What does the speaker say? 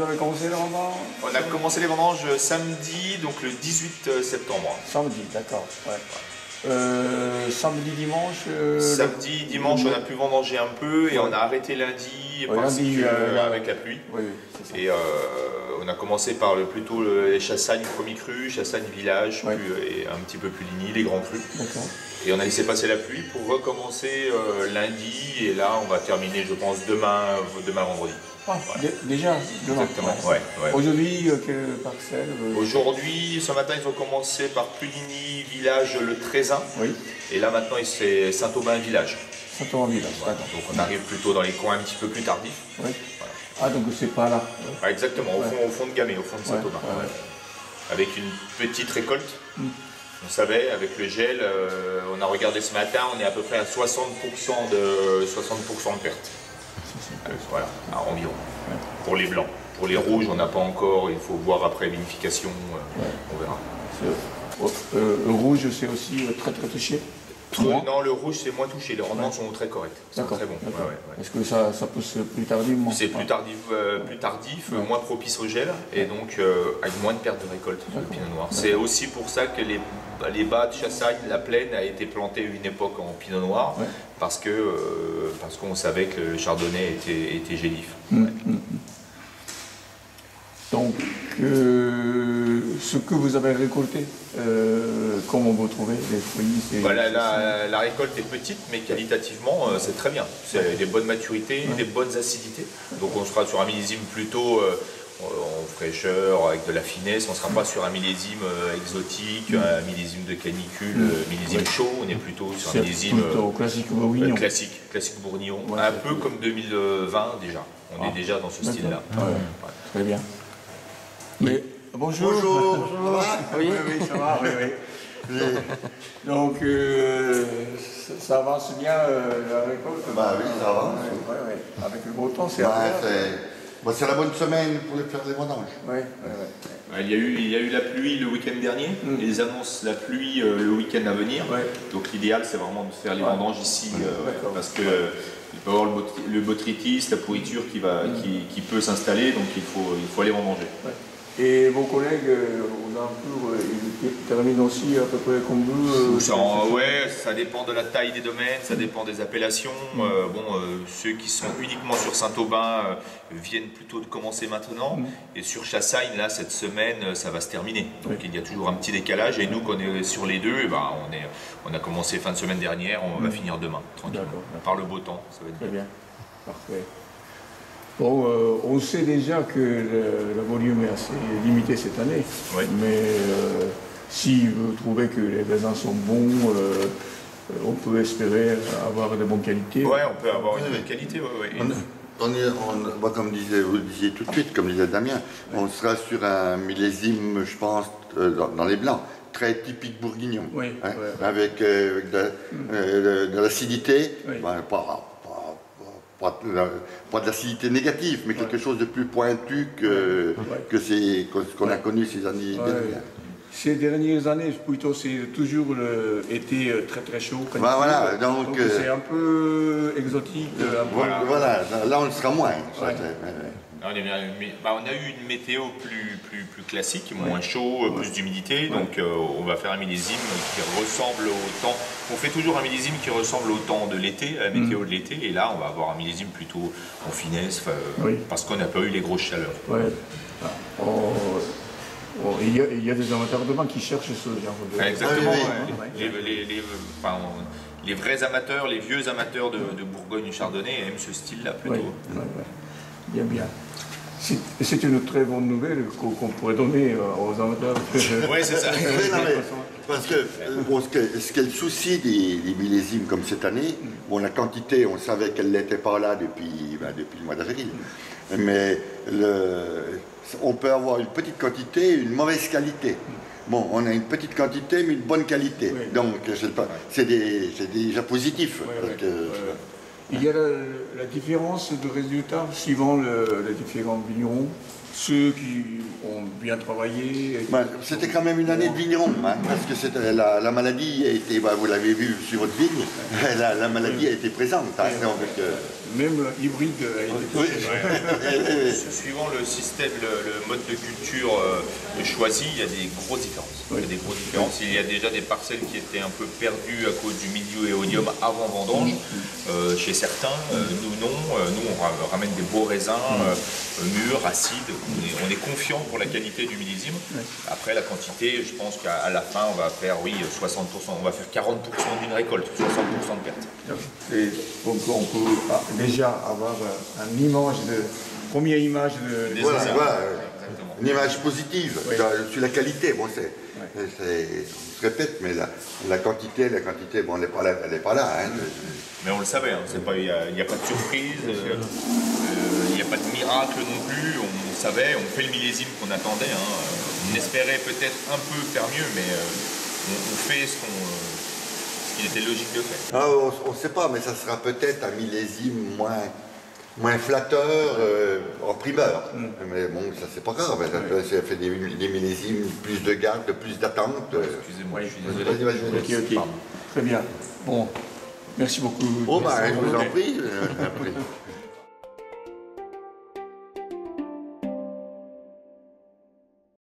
vous avez commencé les vendanges? On a commencé les vendanges samedi, donc le 18 septembre. Samedi, d'accord. Ouais. Samedi, dimanche Samedi, dimanche, on a pu vendanger un peu et on a arrêté lundi, avec la pluie. Oui, c'est ça. Et on a commencé par plutôt les Chassagne premier cru, Chassagne village, et un petit peu plus Ligny, les grands crus. Et on a laissé passer la pluie pour recommencer lundi. Et là, on va terminer, je pense, demain vendredi. Ah, déjà, demain. Exactement, ouais. Aujourd'hui, quelle parcelle Aujourd'hui, ce matin, ils ont commencé par Puligny, village le Trézin. Oui. Et là, maintenant, c'est Saint-Aubin, village. Saint-Aubin, village, voilà. Donc, on arrive plutôt dans les coins un petit peu plus tardifs. Oui. Voilà. Ah, donc c'est pas là. Exactement, au fond de Gamay, au fond de Saint-Aubin. Avec une petite récolte. On savait, avec le gel, on a regardé ce matin, on est à peu près à 60% de perte. Voilà, environ. Pour les blancs. Pour les rouges, on n'a pas encore, il faut voir après vinification, on verra. Le rouge, c'est aussi très touché. Non, le rouge, c'est moins touché, les rendements sont très corrects. C'est très bon. Est-ce que ça pousse plus tardivement? C'est plus tardif, moins propice au gel, et donc avec moins de perte de récolte sur le pinot noir. C'est aussi pour ça que les bas de Chassagne, la plaine a été plantée à une époque en pinot noir, parce qu'on savait que le chardonnay était gélif. Donc, ce que vous avez récolté, comment vous trouvez les fruits? Voilà, la récolte est petite, mais qualitativement, c'est très bien. C'est des bonnes maturités, des bonnes acidités. Donc on sera sur un millésime plutôt en fraîcheur, avec de la finesse. On ne sera pas sur un millésime exotique, un millésime de canicule, millésime chaud. On est plutôt sur un millésime classique bourguignon. Classique bourguignon. Un peu comme 2020 déjà. On est déjà dans ce style-là. Très bien. Mais, bonjour. Bonjour. Oui, ça va, oui. Donc, ça avance bien la récolte? Bah oui, ça avance. Avec le beau temps, c'est c'est la bonne semaine pour faire les vendanges. Il y a eu la pluie le week-end dernier, ils annoncent la pluie le week-end à venir. Donc l'idéal, c'est vraiment de faire les vendanges ici, parce que il peut y avoir le botrytis, la pourriture qui peut s'installer, donc il faut aller vendanger. Et vos collègues aux alentours, ils terminent aussi à peu près comme vous? Ça dépend de la taille des domaines, ça dépend des appellations. Ceux qui sont uniquement sur Saint-Aubin viennent plutôt de commencer maintenant. Et sur Chassagne, là, cette semaine, ça va se terminer. Donc il y a toujours un petit décalage. Et nous, qu'on est sur les deux, on a commencé fin de semaine dernière, on va finir demain, tranquillement. Par le beau temps, ça va être bien. Parfait. Bon, on sait déjà que le volume est assez limité cette année, mais si vous trouvez que les raisins sont bons, on peut espérer avoir de bonnes qualités. Oui, on peut avoir une bonne qualité. Comme vous disiez tout de suite, comme disait Damien, on sera sur un millésime, je pense, dans les blancs, très typique bourguignon, avec de l'acidité, pas de l'acidité négative, mais quelque chose de plus pointu que ce qu'on a connu ces années dernières. Ces dernières années, plutôt, c'est toujours été très très chaud. Donc c'est un peu exotique. Voilà, là on le sera moins. On a eu une météo plus classique, moins chaud, plus d'humidité, donc on va faire un millésime qui ressemble au temps. On fait toujours un millésime qui ressemble au temps de l'été, à la météo de l'été, et là on va avoir un millésime plutôt en finesse, parce qu'on n'a pas eu les grosses chaleurs. Il y a des amateurs de vin qui cherchent ce genre de... Exactement, les vrais amateurs, les vieux amateurs de Bourgogne du Chardonnay aiment ce style-là plutôt. Bien. C'est une très bonne nouvelle qu'on pourrait donner aux amateurs. Oui, c'est ça. Parce que ce qui est le souci des millésimes comme cette année, la quantité, on savait qu'elle n'était pas là depuis le mois d'avril. Mais on peut avoir une petite quantité et une mauvaise qualité. Bon, on a une petite quantité mais une bonne qualité. Donc c'est déjà positif. Il y a la différence de résultats suivant les différents vignerons. ceux qui ont bien travaillé. C'était quand même une année de vigneron, hein, parce que la maladie a été, vous l'avez vu sur votre vigne, la maladie a été présente. Hein, donc, même l'hybride a été Suivant le système, le mode de culture choisi, il y a des grosses différences. Il y a des grosses différences. Il y a déjà des parcelles qui étaient un peu perdues à cause du milieu éolium avant vendange. Chez certains, nous non. Nous on ramène des beaux raisins, mûrs, acides. On est confiant pour la qualité du millésime. Après la quantité, je pense qu'à la fin on va faire 60%, on va faire 40% d'une récolte, 60% de perte. Et donc on peut déjà avoir première image de voilà, une image positive sur la qualité. Bon, on se répète, mais la quantité, bon, elle n'est pas là. Hein. Mais on le savait, hein, il n'y a pas de surprise, il n'y a pas de miracle non plus. On savait, on fait le millésime qu'on attendait. Hein. On espérait peut-être un peu faire mieux, mais on fait ce qu'il était logique de faire. On ne sait pas, mais ça sera peut-être un millésime moins flatteur en primeur. Mais bon, ça c'est pas grave. Ça fait des millésimes, plus de garde, plus d'attente. Excusez-moi, je suis désolé. Ok. Très bien. Bon, merci beaucoup. Je vous en prie.